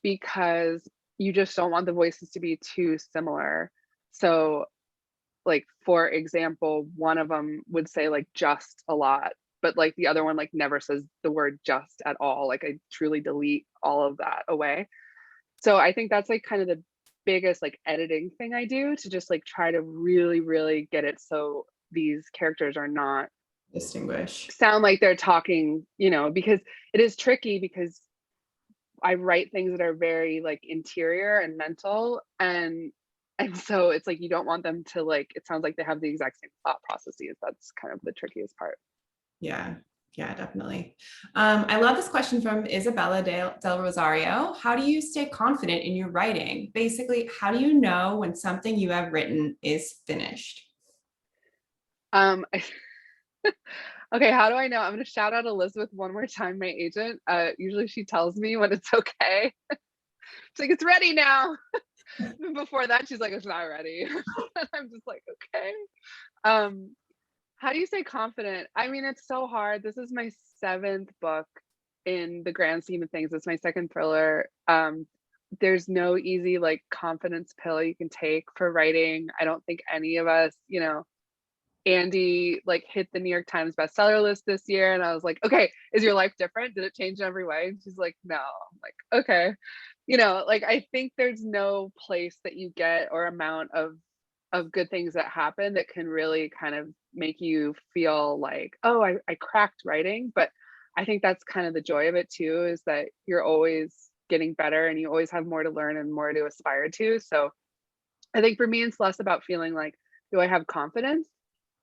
because you just don't want the voices to be too similar. So like, for example, one of them would say like just a lot, but like the other one like never says the word just at all. Like I truly delete all of that away. So I think that's like kind of the biggest like editing thing I do, to just like try to really, really get it so these characters are not Distinguish. sound like they're talking, because it is tricky, because I write things that are very like interior and mental, and so it's like you don't want them to like, it sounds like they have the exact same thought processes. That's kind of the trickiest part. Yeah, definitely. I love this question from Isabella Del Rosario. How do you stay confident in your writing? Basically, how do you know when something you have written is finished? Okay, how do I know? I'm going to shout out Elizabeth one more time, my agent. Usually she tells me when it's okay. She's like, it's ready now. Before that, she's like, it's not ready. I'm just like, okay. How do you stay confident? I mean, it's so hard. This is my 7th book in the grand scheme of things. It's my 2nd thriller. There's no easy like confidence pill you can take for writing. I don't think any of us, Andy like hit the New York Times bestseller list this year, and I was like, okay, is your life different? Did it change in every way? And she's like, no. I'm like, okay. Like I think there's no place that you get or amount of good things that happen that can really kind of make you feel like, oh, I cracked writing. But I think that's kind of the joy of it too, is that you're always getting better and you always have more to learn and more to aspire to. So I think for me, it's less about feeling like, do I have confidence?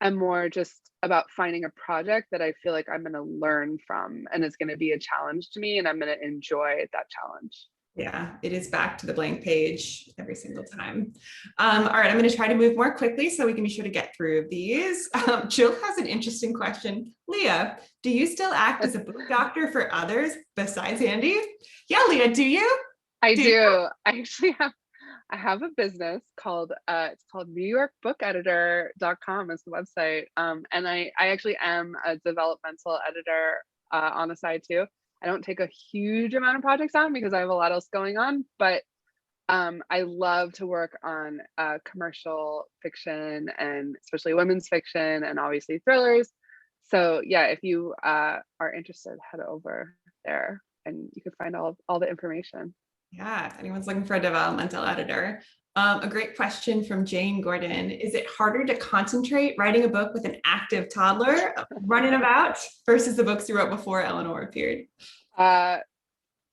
And more just about finding a project that I feel like I'm going to learn from, and it's going to be a challenge to me, and I'm going to enjoy that challenge. Yeah, it is back to the blank page every single time. All right, I'm going to try to move more quickly so we can be sure to get through these. Jill has an interesting question. Leah, do you still act as a book doctor for others besides Andy? Yeah, Leah, do you? I do. I have a business called it's called NewYorkBookEditor.com is the website. And I actually am a developmental editor on the side too. I don't take a huge amount of projects on because I have a lot else going on, but I love to work on commercial fiction and especially women's fiction and obviously thrillers. So yeah, if you are interested, head over there and you can find all the information. Yeah, if anyone's looking for a developmental editor. A great question from Jane Gordon. Is it harder to concentrate writing a book with an active toddler running about versus the books you wrote before Eleanor appeared?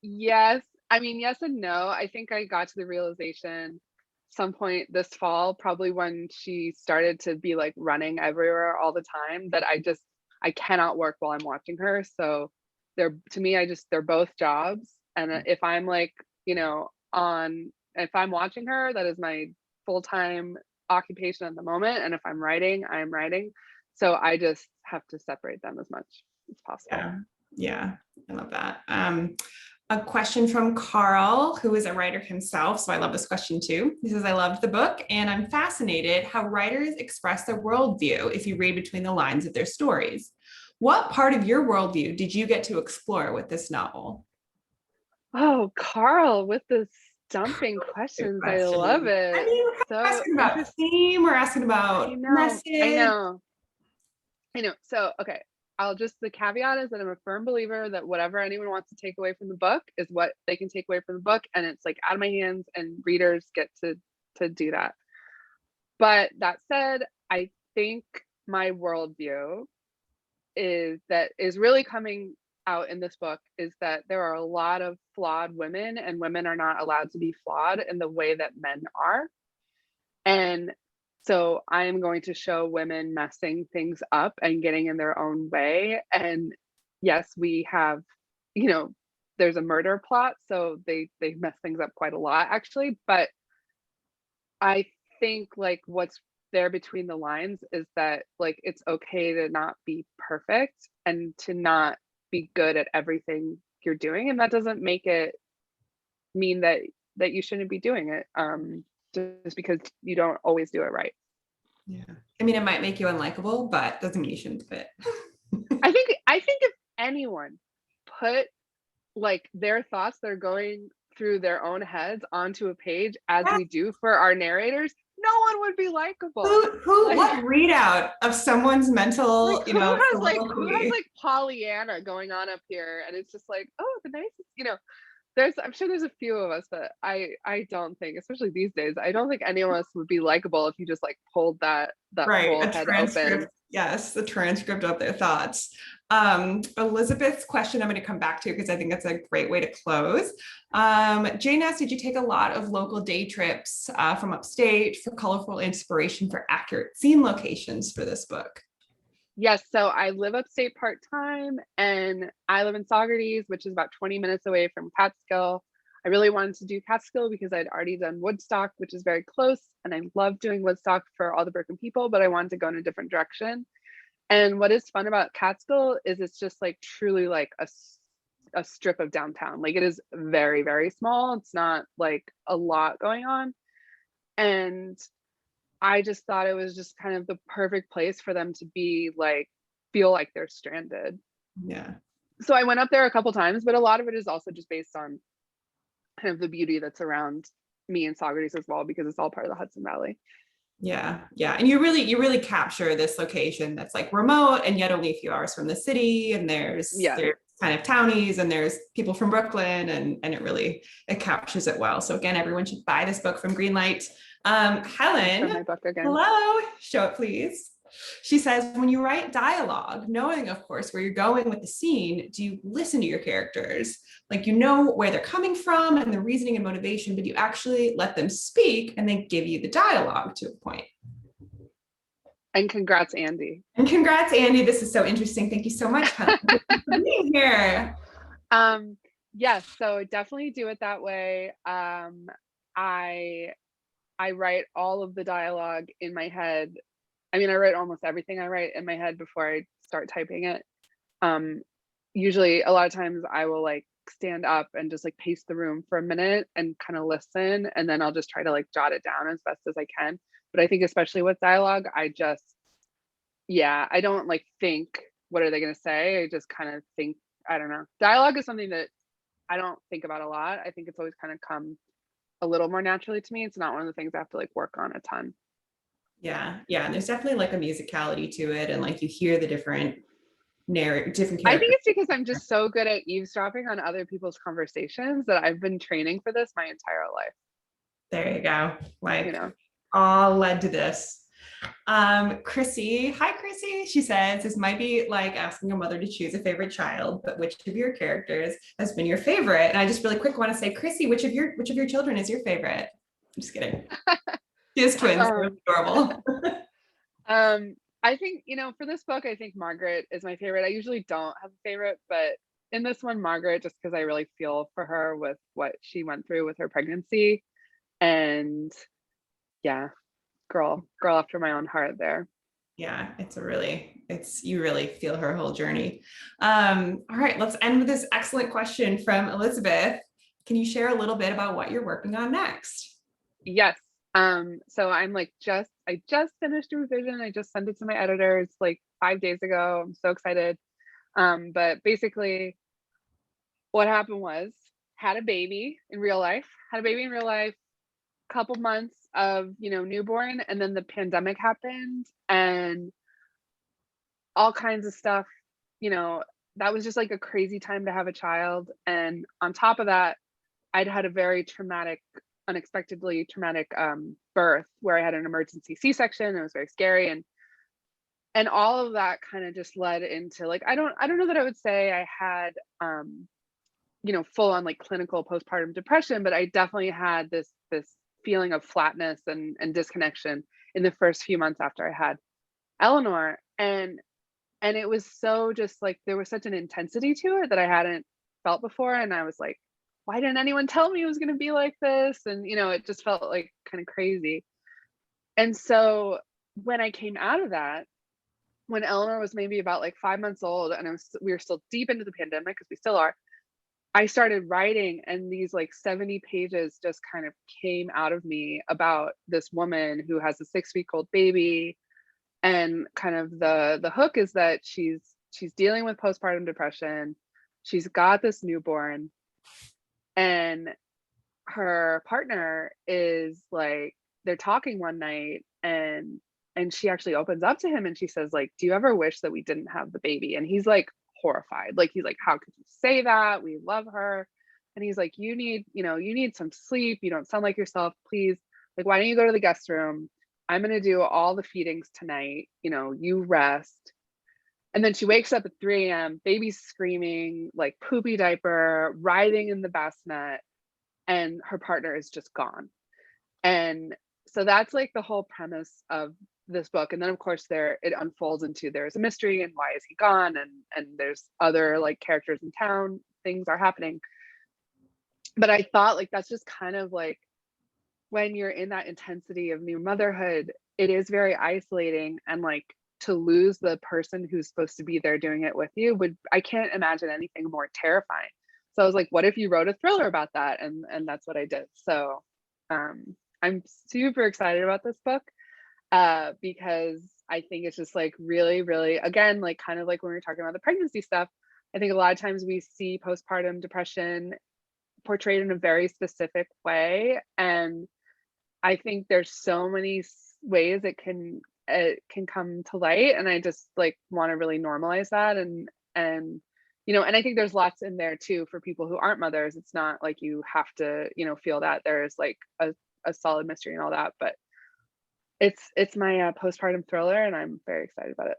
Yes. I mean, yes and no. I think I got to the realization some point this fall, probably when she started to be like running everywhere all the time, that I cannot work while I'm watching her. So to me, they're both jobs. And if I'm like, if I'm watching her, that is my full-time occupation at the moment. And if I'm writing, I'm writing. So I just have to separate them as much as possible. Yeah, I love that. A question from Carl, who is a writer himself. So I love this question too. He says, I loved the book and I'm fascinated how writers express their worldview if you read between the lines of their stories. What part of your worldview did you get to explore with this novel? Oh, Carl, with the stumping questions. I love it. I mean, we're asking about theme, we're asking about message. I know. So, okay. The caveat is that I'm a firm believer that whatever anyone wants to take away from the book is what they can take away from the book. And it's like out of my hands and readers get to do that. But that said, I think my worldview is really coming out in this book is that there are a lot of flawed women and women are not allowed to be flawed in the way that men are. And so I am going to show women messing things up and getting in their own way. And yes, we have, there's a murder plot, so they mess things up quite a lot actually. But I think like what's there between the lines is that like it's okay to not be perfect and to not be good at everything you're doing. And that doesn't make it mean that you shouldn't be doing it. Just because you don't always do it right. Yeah. I mean, it might make you unlikable, but doesn't mean you shouldn't do it. I think if anyone put like their thoughts that are going through their own heads onto a page as we do for our narrators, no one would be likable. What readout of someone's mental, like, who has like Pollyanna going on up here? And it's just like, oh, the nicest, I'm sure there's a few of us, but I don't think, especially these days, I don't think any of us would be likable if you just like pulled that whole head open. Yes, the transcript of their thoughts. Elizabeth's question I'm going to come back to because I think that's a great way to close. Jane asked, did you take a lot of local day trips from upstate for colorful inspiration for accurate scene locations for this book? Yes, so I live upstate part-time and I live in Saugerties, which is about 20 minutes away from Catskill. I really wanted to do Catskill because I'd already done Woodstock, which is very close. And I love doing Woodstock for all the broken people, but I wanted to go in a different direction. And what is fun about Catskill is it's just like truly like a strip of downtown. Like it is very, very small. It's not like a lot going on. And I just thought it was just kind of the perfect place for them to be like, feel like they're stranded. Yeah. So I went up there a couple times, but a lot of it is also just based on kind of the beauty that's around me and Saugerties as well, because it's all part of the Hudson Valley. Yeah. And you really capture this location that's like remote and yet only a few hours from the city. And there's kind of townies and there's people from Brooklyn and it captures it well. So again, everyone should buy this book from Greenlight. Helen, my book again. Hello, show it please. She says, when you write dialogue, knowing of course where you're going with the scene, do you listen to your characters? Like you know where they're coming from and the reasoning and motivation, but you actually let them speak and they give you the dialogue to a point. And congrats, Andy. This is so interesting. Thank you so much, Helen, for being here. Yes, so definitely do it that way. I write all of the dialogue in my head. I mean, I write almost everything I write in my head before I start typing it. Usually a lot of times I will like stand up and just like pace the room for a minute and kind of listen. And then I'll just try to like jot it down as best as I can. But I think especially with dialogue, I don't like think, what are they going to say? I just kind of think I don't know. Dialogue is something that I don't think about a lot. I think it's always kind of come a little more naturally to me. It's not one of the things I have to like work on a ton. Yeah. And there's definitely like a musicality to it, and like you hear the different different I think characters. it's because I'm just so good at eavesdropping on other people's conversations that I've been training for this my entire life. There you go. Like, You know, all led to this. Chrissy, hi Chrissy. She says this might be like asking a mother to choose a favorite child, but which of your characters has been your favorite? And I just really quick want to say, Chrissy, which of your children is your favorite? I'm just kidding. She has twins. They're adorable. I think, you know, for this book, I think Margaret is my favorite. I usually don't have a favorite, but in this one, Margaret, just because I really feel for her with what she went through with her pregnancy. And yeah, girl after my own heart there. Yeah, you really feel her whole journey. All right, let's end with this excellent question from Elizabeth. Can you share a little bit about what you're working on next? Yes. So I just finished a revision. I just sent it to my editors like 5 days ago. I'm so excited. But basically what happened was had a baby in real life, couple months of, you know, newborn, and then the pandemic happened and all kinds of stuff, you know, that was just like a crazy time to have a child. And on top of that, I'd had a very unexpectedly traumatic birth where I had an emergency C-section. It was very scary, and all of that kind of just led into like I don't know that I would say I had you know, full on like clinical postpartum depression, but I definitely had this feeling of flatness and disconnection in the first few months after I had Eleanor. And it was so just like there was such an intensity to it that I hadn't felt before. And I was like, why didn't anyone tell me it was going to be like this? And, you know, it just felt like kind of crazy. And so when I came out of that, when Eleanor was maybe about like 5 months old and we were still deep into the pandemic, because we still are, I started writing, and these like 70 pages just kind of came out of me about this woman who has a 6-week-old baby. And kind of the hook is that she's dealing with postpartum depression. She's got this newborn, and her partner is like, they're talking one night, and she actually opens up to him and she says like, do you ever wish that we didn't have the baby? And he's like horrified. Like, he's like, how could you say that? We love her. And he's like, you need some sleep. You don't sound like yourself. Please, like, why don't you go to the guest room? I'm going to do all the feedings tonight. You know, you rest. And then she wakes up at 3 a.m., baby's screaming, like poopy diaper, writhing in the bassinet, and her partner is just gone. And so that's like the whole premise of this book. And then of course it unfolds into there's a mystery and why is he gone, and there's other like characters in town, things are happening. But I thought like that's just kind of like when you're in that intensity of new motherhood, it is very isolating, and like to lose the person who's supposed to be there doing it with you I can't imagine anything more terrifying. So I was like, what if you wrote a thriller about that? And that's what I did. So I'm super excited about this book because I think it's just like really, really, again, like kind of like when we were talking about the pregnancy stuff, I think a lot of times we see postpartum depression portrayed in a very specific way. And I think there's so many ways it can come to light. And I just like want to really normalize that. And, you know, and I think there's lots in there too for people who aren't mothers. It's not like you have to, you know, feel that there's like a solid mystery and all that, but it's my postpartum thriller, and I'm very excited about it.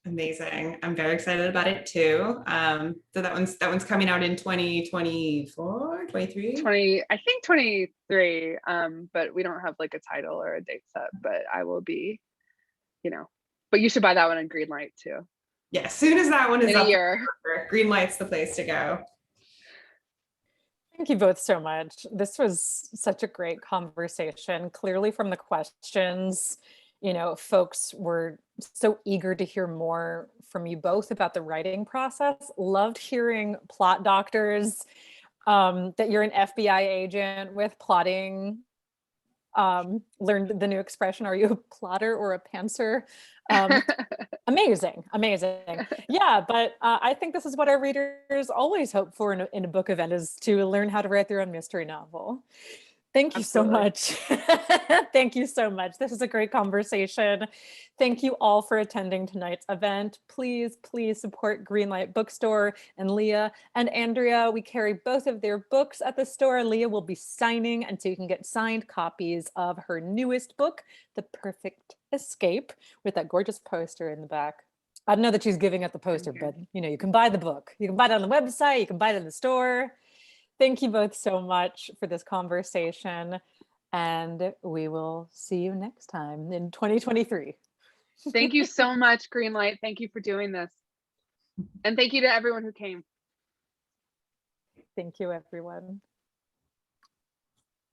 Amazing. I'm very excited about it too. So that one's coming out in 2024, 23? I think 23. But we don't have like a title or a date set, but I will be, you know, but you should buy that one on Greenlight too. Yeah, as soon as that one is in up, a year. Greenlight's the place to go. Thank you both so much. This was such a great conversation. Clearly from the questions, you know, folks were so eager to hear more from you both about the writing process. Loved hearing plot doctors, that you're an FBI agent with plotting. Learned the new expression, are you a plotter or a pantser? Amazing, amazing. Yeah, but I think this is what our readers always hope for in a book event, is to learn how to write their own mystery novel. Thank you so Absolutely. much. Thank you so much. This is a great conversation. Thank you all for attending tonight's event. Please, please support Greenlight Bookstore and Leah and Andrea. We carry both of their books at the store. Leah will be signing, and so you can get signed copies of her newest book, The Perfect Escape, with that gorgeous poster in the back. I don't know that she's giving up the poster, but you can buy the book. You can buy it on the website, you can buy it in the store. Thank you both so much for this conversation, and we will see you next time in 2023. Thank you so much, Greenlight. Thank you for doing this. And thank you to everyone who came. Thank you, everyone.